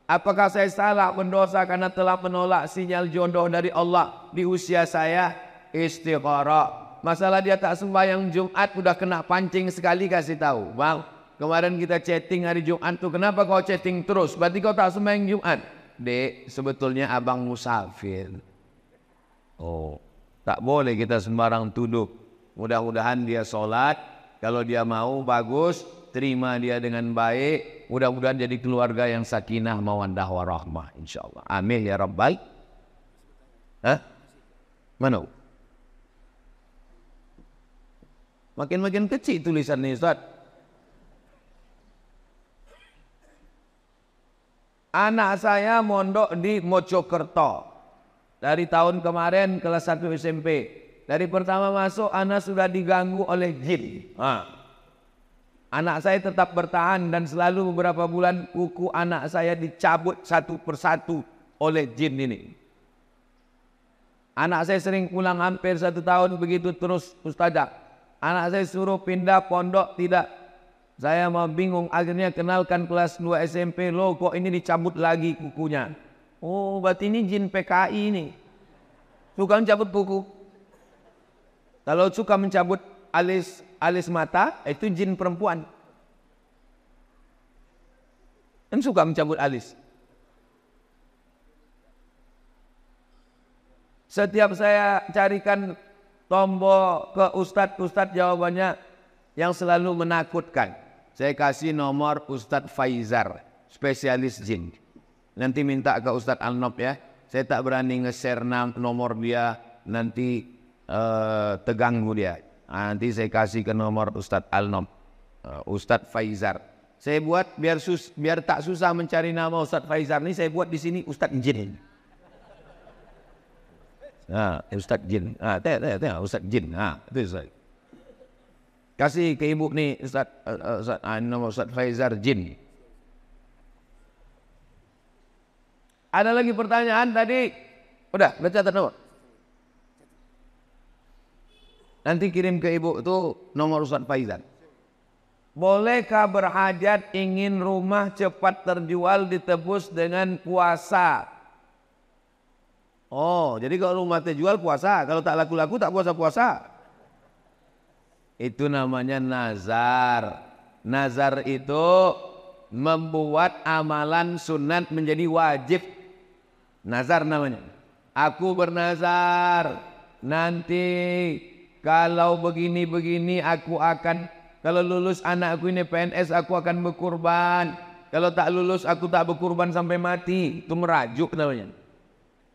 Apakah saya salah mendosa karena telah menolak sinyal jodoh dari Allah di usia saya? Istikharah. Masalah dia tak sembahyang Jumat udah kena pancing sekali kasih tahu. Bang, kemarin kita chatting hari Jumat tuh, kenapa kau chatting terus? Berarti kau tak sembahyang Jumat. Dek, sebetulnya abang musafir. Oh, tak boleh kita sembarang tuduh. Mudah-mudahan dia sholat. Kalau dia mau bagus, terima dia dengan baik. Mudah-mudahan jadi keluarga yang sakinah mawaddah warahmah, insyaallah. Amin ya rabbal. Hah? Mana? Makin-makin kecil tulisan ini, Ustaz. Anak saya mondok di Mojokerto. Dari tahun kemarin kelas 1 SMP. Dari pertama masuk anak sudah diganggu oleh jin. Anak saya tetap bertahan dan selalu beberapa bulan kuku anak saya dicabut satu persatu oleh jin ini. Anak saya sering pulang hampir 1 tahun begitu terus, Ustazah. Anak saya suruh pindah pondok, tidak. Saya mau bingung, akhirnya kenalkan kelas 2 SMP. Loh kok ini dicabut lagi kukunya? Oh berarti ini jin PKI ini. Suka mencabut kuku. Kalau suka mencabut alis mata, itu jin perempuan. Dan suka mencabut alis. Setiap saya carikan tombol ke ustadz jawabannya yang selalu menakutkan. Saya kasih nomor Ustadz Faizar, spesialis jin. Nanti minta ke Ustadz Alnop ya. Saya tak berani nge-share nomor dia, nanti terganggu dia. Nanti saya kasih ke nomor Ustadz Alnop, Ustadz Faizar. Saya buat biar tak susah mencari nama Ustadz Faizar ini, saya buat di sini Ustadz Jin. Ustadz Jin. Tengok Ustadz Jin. Itu Ustadz. Kasih ke ibu nih nama Ustadz Faizar Jin. Ada lagi pertanyaan tadi? Udah catat nomor. Nanti kirim ke ibu itu nomor Ustadz Faizar. Bolehkah berhajat ingin rumah cepat terjual ditebus dengan puasa? Oh, jadi kalau rumah terjual puasa, kalau tak laku-laku tak puasa-puasa. Itu namanya nazar. Nazar itu membuat amalan sunat menjadi wajib Nazar namanya. Aku bernazar nanti kalau begini-begini aku akan, kalau lulus anakku ini PNS aku akan berkurban. Kalau tak lulus aku tak berkurban sampai mati. Itu merajuk namanya.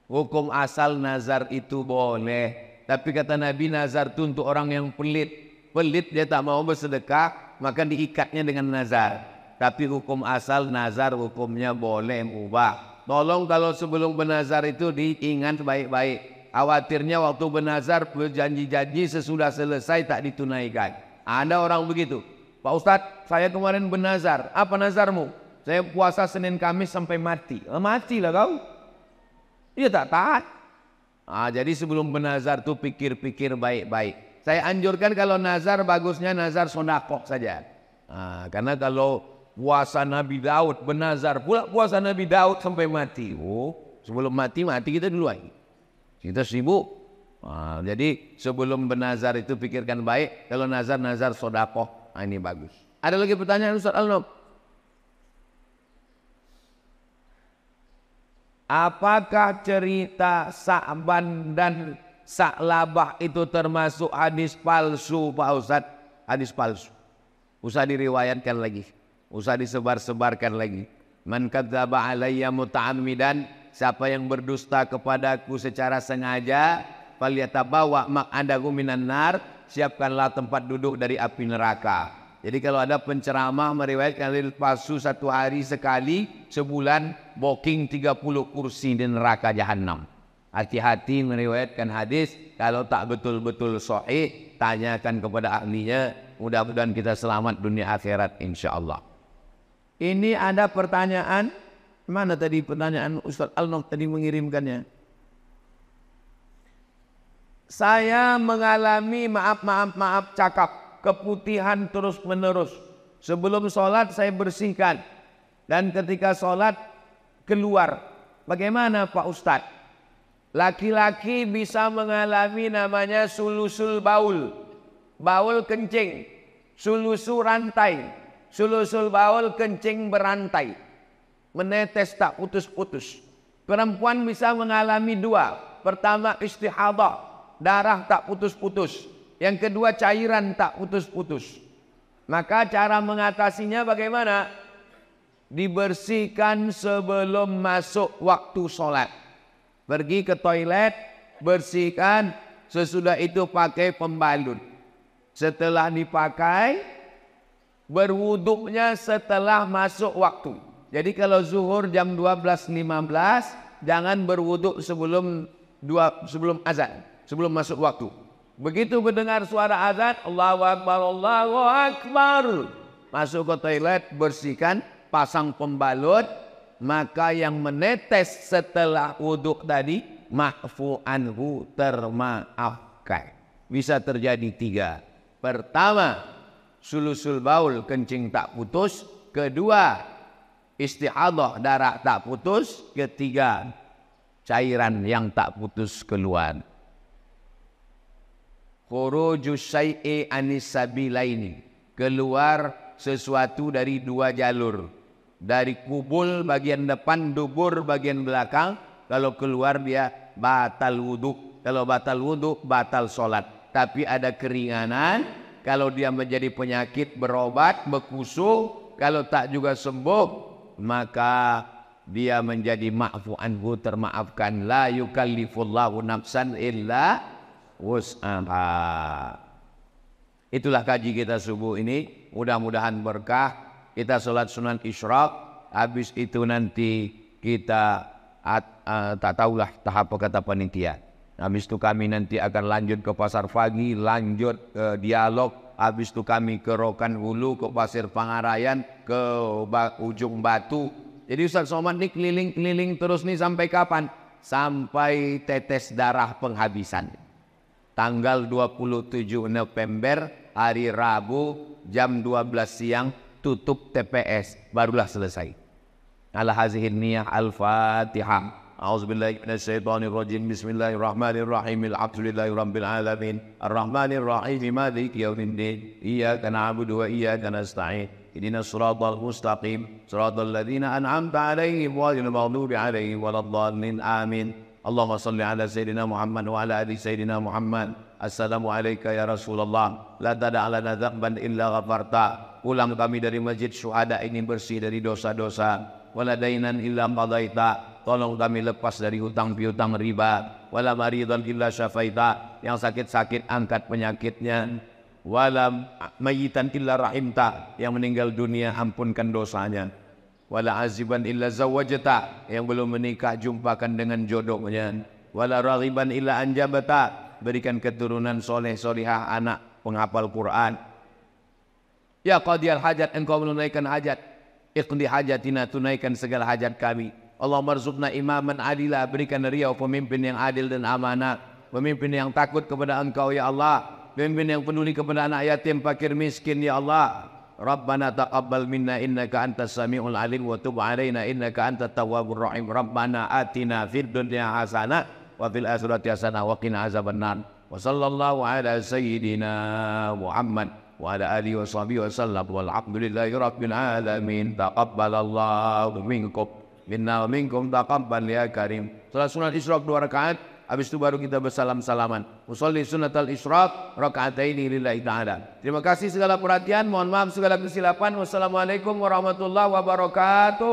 Hukum asal nazar itu boleh. Tapi kata Nabi, nazar itu untuk orang yang pelit. Pelit dia tak mau bersedekah, maka diikatnya dengan nazar. Tapi hukum asal nazar hukumnya boleh mubah. Tolong kalau sebelum bernazar itu diingat baik-baik. Khawatirnya waktu bernazar berjanji-janji sesudah selesai tak ditunaikan. Ada orang begitu. Pak Ustadz, saya kemarin bernazar. Apa nazarmu? Saya puasa Senin Kamis sampai mati. Matilah kau. Dia tak taat. Jadi sebelum bernazar tuh pikir-pikir baik-baik. Saya anjurkan kalau nazar bagusnya nazar sedekah saja. Karena kalau puasa Nabi Daud bernazar pula puasa Nabi Daud sampai mati. Sebelum mati kita dulu lagi. Kita sibuk. Jadi sebelum bernazar itu pikirkan baik. Kalau nazar sedekah, ini bagus. Ada lagi pertanyaan Ustaz Al-Nob? Apakah cerita Sa'ban dan Sa'labah itu termasuk hadis palsu Pak Ustadz? Hadis palsu. Usah diriwayatkan lagi. Usah disebar-sebarkan lagi. Man kadzdzaba alayya muta'ammidan, siapa yang berdusta kepadaku secara sengaja, falyatabawa maq'adahu minan nar, siapkanlah tempat duduk dari api neraka. Jadi kalau ada penceramah meriwayatkan hadis palsu satu hari sekali, sebulan booking 30 kursi di neraka jahanam. Hati-hati meriwayatkan hadis, kalau tak betul-betul sahih, tanyakan kepada ahlinya. Mudah-mudahan kita selamat dunia akhirat insyaallah. Ini ada pertanyaan, mana tadi pertanyaan Ustaz Al-Nob tadi mengirimkannya? Saya mengalami maaf cakap, keputihan terus menerus. Sebelum sholat saya bersihkan, dan ketika sholat keluar. Bagaimana Pak Ustadz? Laki-laki bisa mengalami namanya sulusul baul, baul kencing, sulusul rantai, sulusul baul kencing berantai, menetes tak putus-putus. Perempuan bisa mengalami dua. Pertama istihadah, darah tak putus-putus. Yang kedua cairan tak putus-putus. Maka cara mengatasinya bagaimana? Dibersihkan sebelum masuk waktu sholat. Pergi ke toilet, bersihkan, sesudah itu pakai pembalut. Setelah dipakai, berwuduknya setelah masuk waktu. Jadi kalau zuhur jam 12.15, jangan berwuduk sebelum azan, sebelum masuk waktu. Begitu mendengar suara azan, Allahu Akbar, Allahu Akbar, masuk ke toilet, bersihkan, pasang pembalut, maka yang menetes setelah wuduk tadi, ma'fu anhu, termaafkan. Bisa terjadi tiga. Pertama, sulusul baul, kencing tak putus. Kedua, istihadah, darah tak putus. Ketiga, cairan yang tak putus keluar. Khurujus syai'i anis sabilaini, keluar sesuatu dari dua jalur. Dari kubul bagian depan, dubur bagian belakang. Kalau keluar dia batal wudhu. Kalau batal wudhu, batal sholat. Tapi ada keringanan. Kalau dia menjadi penyakit, berobat, berkusu. Kalau tak juga sembuh, maka dia menjadi ma'fu anhu, termaafkan. La yukallifullahu nafsan illa wus'aha. Itulah kaji kita subuh ini. Mudah-mudahan berkah. Kita sholat sunan isyraq. Habis itu nanti kita tak tahulah tahap kata panitia. Habis itu kami nanti akan lanjut ke Pasar Pagi, lanjut ke dialog. Habis itu kami ke Rokan Hulu, ke Pasir Pangarayan, ke Ujung Batu. Jadi Ustaz Somad ini keliling-keliling terus nih sampai kapan? Sampai tetes darah penghabisan. Tanggal 27 November, hari Rabu, jam 12 siang, tutup TPS, barulah selesai. Ala hazihin niyah al-Fatihah. A'udzubillahi minasyaitonirrajim. Bismillahirrahmanirrahim. Alhamdulillahirabbil alamin. Arrahmanirrahim. Maliki yaumiddin. Iyyaka na'budu wa iyyaka nasta'in. ihdinas siratal mustaqim siratal ladzina an'amta 'alaihim ghairil maghdubi 'alaihim waladdallin. Amin. Allahumma shalli ala sayyidina Muhammad wa ala ali sayyidina Muhammad. Assalamu alayka ya Rasulullah, la tada' lana dzamban illa ghafarta. Pulang kami dari masjid syuhada ini bersih dari dosa-dosa. Wala dainan illa qadaita, tolong kami lepas dari hutang piutang riba. Wala maridan illa syafaita, yang sakit-sakit angkat penyakitnya. Wala mayitan illa rahimta, yang meninggal dunia ampunkan dosanya. Wala aziban illa zawajata, yang belum menikah jumpakan dengan jodohnya. Wala raghiban illa anjabata, berikan keturunan soleh solihah anak penghafal Quran. Ya qadiyal hajat, engkau menunaikan hajat. Iqdi hajatina, tunaikan segala hajat kami. Allahumma rzuqna imaman adila, berikan riau pemimpin yang adil dan amanah, pemimpin yang takut kepada engkau ya Allah, pemimpin yang peduli kepada anak yatim, fakir miskin ya Allah. Rabbana taqabbal minna innaka antas samiul alim wa tub alaina innaka antat tawwabur rahim. Rabbana atina fid dunya hasanah wa fil akhirati hasanah wa qina azabannar. Wa sallallahu ala sayyidina Muhammad wa ala alihi wa sahbihi wa sallam walhamdulillahi rabbil alamin. Taqabbalallahu minkum minna wa minkum taqabbal ya karim. Salat sunat Isyraq 2 rakaat, habis itu baru kita bersalam-salaman. Usolli sunatal Isyraq raka'ataini lillahi ta'ala. Terima kasih segala perhatian, mohon maaf segala kesilapan. Wassalamualaikum warahmatullahi wabarakatuh.